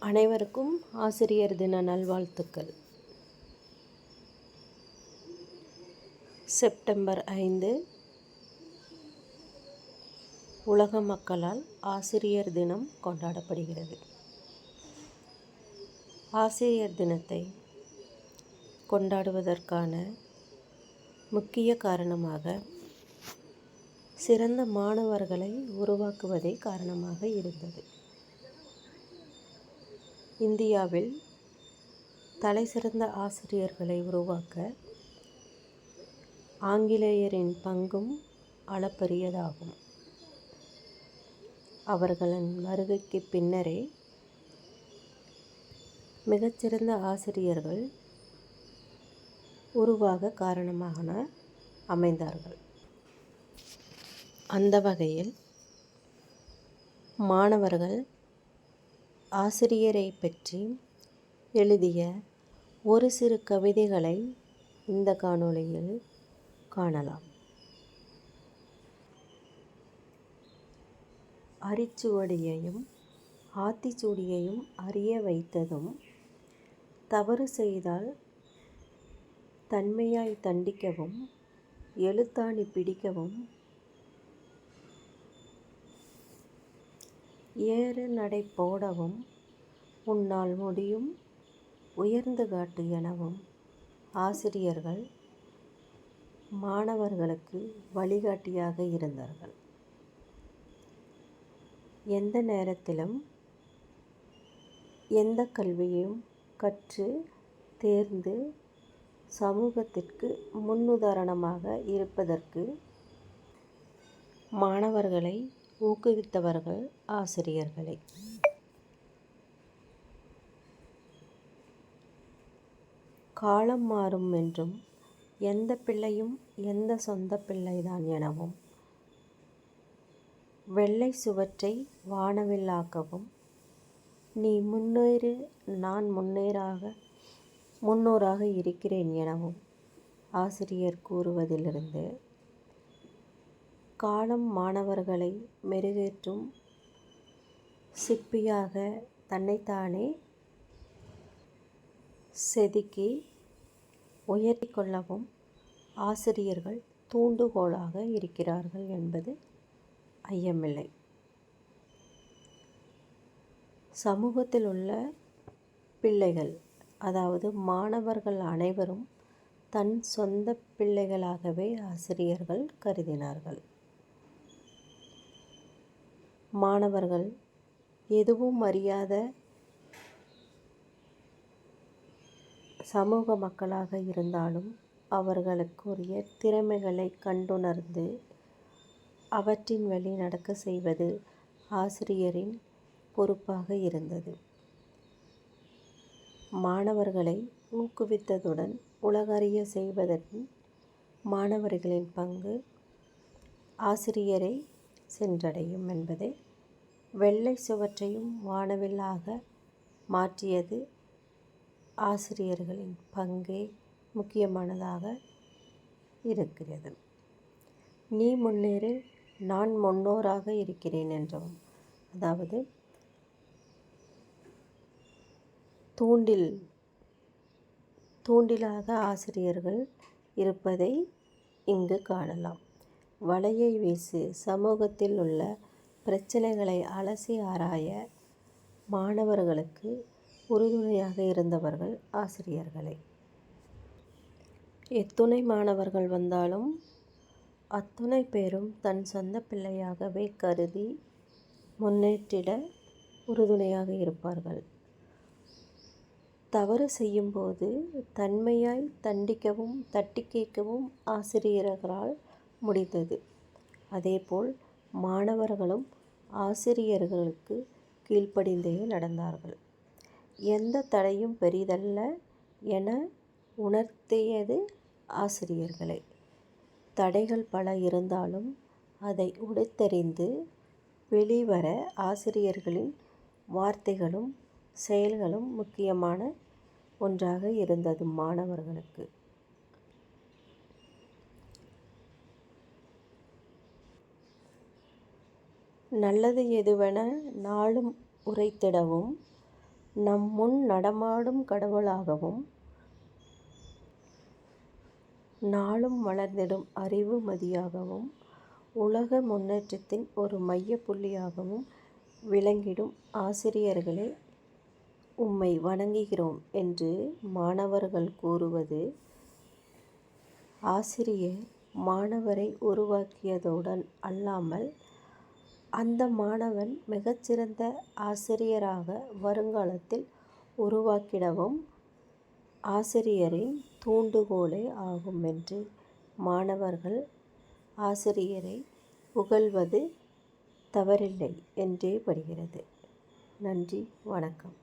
அனைவருக்கும் ஆசிரியர் தின நல்வாழ்த்துக்கள். செப்டம்பர் 5 உலக மக்களால் ஆசிரியர் தினம் கொண்டாடப்படுகிறது. ஆசிரியர் தினத்தை கொண்டாடுவதற்கான முக்கிய காரணமாக சிறந்த மாணவர்களை உருவாக்குவதே காரணமாக இருந்தது. இந்தியாவில் தலைசிறந்த ஆசிரியர்களை உருவாக்க ஆங்கிலேயரின் பங்கும் அளப்பரியதாகும். அவர்களின் வருகைக்கு பின்னரே மிகச்சிறந்த ஆசிரியர்கள் உருவாக காரணமாக அமைந்தார்கள். அந்த வகையில் மாணவர்கள் ஆசிரியரை பற்றி எழுதிய ஒரு சிறு கவிதைகளை இந்த காணொளியில் காணலாம். அரிச்சுவடியையும் ஆத்திச்சூடியையும் அறிய வைத்ததும், தவறு செய்தால் தன்மையாய் தண்டிக்கவும், எழுத்தாணி பிடிக்கவும், ஏறு நடை போடவும், உன்னால் முடியும் உயர்ந்து காட்டு எனவும் ஆசிரியர்கள் மாணவர்களுக்கு வழிகாட்டியாக இருந்தார்கள். எந்த நேரத்திலும் எந்த கல்வியையும் கற்று தேர்ந்து சமூகத்திற்கு முன்னுதாரணமாக இருப்பதற்கு மாணவர்களை ஊக்குவித்தவர்கள் ஆசிரியர்களே. காலம் மாறும் என்றும், எந்த பிள்ளையும் எந்த சொந்த பிள்ளைதான் எனவும், வெள்ளை சுவற்றை வானவில்லாக்கவும், நீ முன்னேறு நான் முன்னோராக இருக்கிறேன் எனவும் ஆசிரியர் கூறுவதிலிருந்து, காலம் மாணவர்களை மெருகேற்றும் சிற்பியாக தன்னைத்தானே செதுக்கி உயர்த்தி கொள்ளவும் ஆசிரியர்கள் தூண்டுகோலாக இருக்கிறார்கள் என்பது ஐயமில்லை. சமூகத்தில் உள்ள பிள்ளைகள், அதாவது மாணவர்கள் அனைவரும் தன் சொந்த பிள்ளைகளாகவே ஆசிரியர்கள் கருதினார்கள். மாணவர்கள் எதுவும் அறியாத சமூக மக்களாக இருந்தாலும் அவர்களுக்குரிய திறமைகளை கண்டுணர்ந்து அவற்றின் வழி நடக்க செய்வது ஆசிரியரின் பொறுப்பாக இருந்தது. மாணவர்களை ஊக்குவித்ததுடன் உலகறிய செய்வதற்கு மாணவர்களின் பங்கு ஆசிரியரை சென்றடையும் என்பதை வெள்ளை சுவற்றையும் வானவில்லாக மாற்றியது ஆசிரியர்களின் பங்கே முக்கியமானதாக இருக்கிறது. நீ முன்னேறு நான் முன்னோராக இருக்கிறேன் என்றும், அதாவது தூண்டிலாக ஆசிரியர்கள் இருப்பதை இங்கு காணலாம். வலையை வீசு, சமூகத்தில் உள்ள பிரச்சனைகளை அலசி ஆராய மாணவர்களுக்கு உறுதுணையாக இருந்தவர்கள் ஆசிரியர்களே. எத்துணை மாணவர்கள் வந்தாலும் அத்துணை பேரும் தன் சொந்த பிள்ளையாகவே கருதி முன்னேற்றிட உறுதுணையாக இருப்பார்கள். தவறு செய்யும்போது தன்மையாய் தண்டிக்கவும் தட்டி கேட்கவும் ஆசிரியர்களால் முடிந்தது. அதேபோல் மாணவர்களும் ஆசிரியர்களுக்கு கீழ்ப்படிந்தே நடந்தார்கள். எந்த தடையும் பெரிதல்ல என உணர்த்தியது ஆசிரியர்களே. தடைகள் பல இருந்தாலும் அதை உடைத்தெறிந்து வெளிவர ஆசிரியர்களின் வார்த்தைகளும் செயல்களும் முக்கியமான ஒன்றாக இருந்தது. மாணவர்களுக்கு நல்லது எதுவென நாளும் உரைத்திடவும், நம் முன் நடமாடும் கடவுளாகவும் நாளும் வளர்ந்திடும் அறிவு மதியாகவும் உலக முன்னேற்றத்தின் ஒரு மைய புள்ளியாகவும் விளங்கிடும் ஆசிரியர்களே, உம்மை வணங்குகிறோம் என்று மாணவர்கள் கூறுவது, ஆசிரியர் மாணவரை உருவாக்கியதுடன் அல்லாமல் அந்த மாணவன் மிகச்சிறந்த ஆசிரியராக வருங்காலத்தில் உருவாக்கிடவும் ஆசிரியரின் தூண்டுகோலே ஆகும் என்று மாணவர்கள் ஆசிரியரை புகழ்வது தவறில்லை என்றே படுகிறது. நன்றி, வணக்கம்.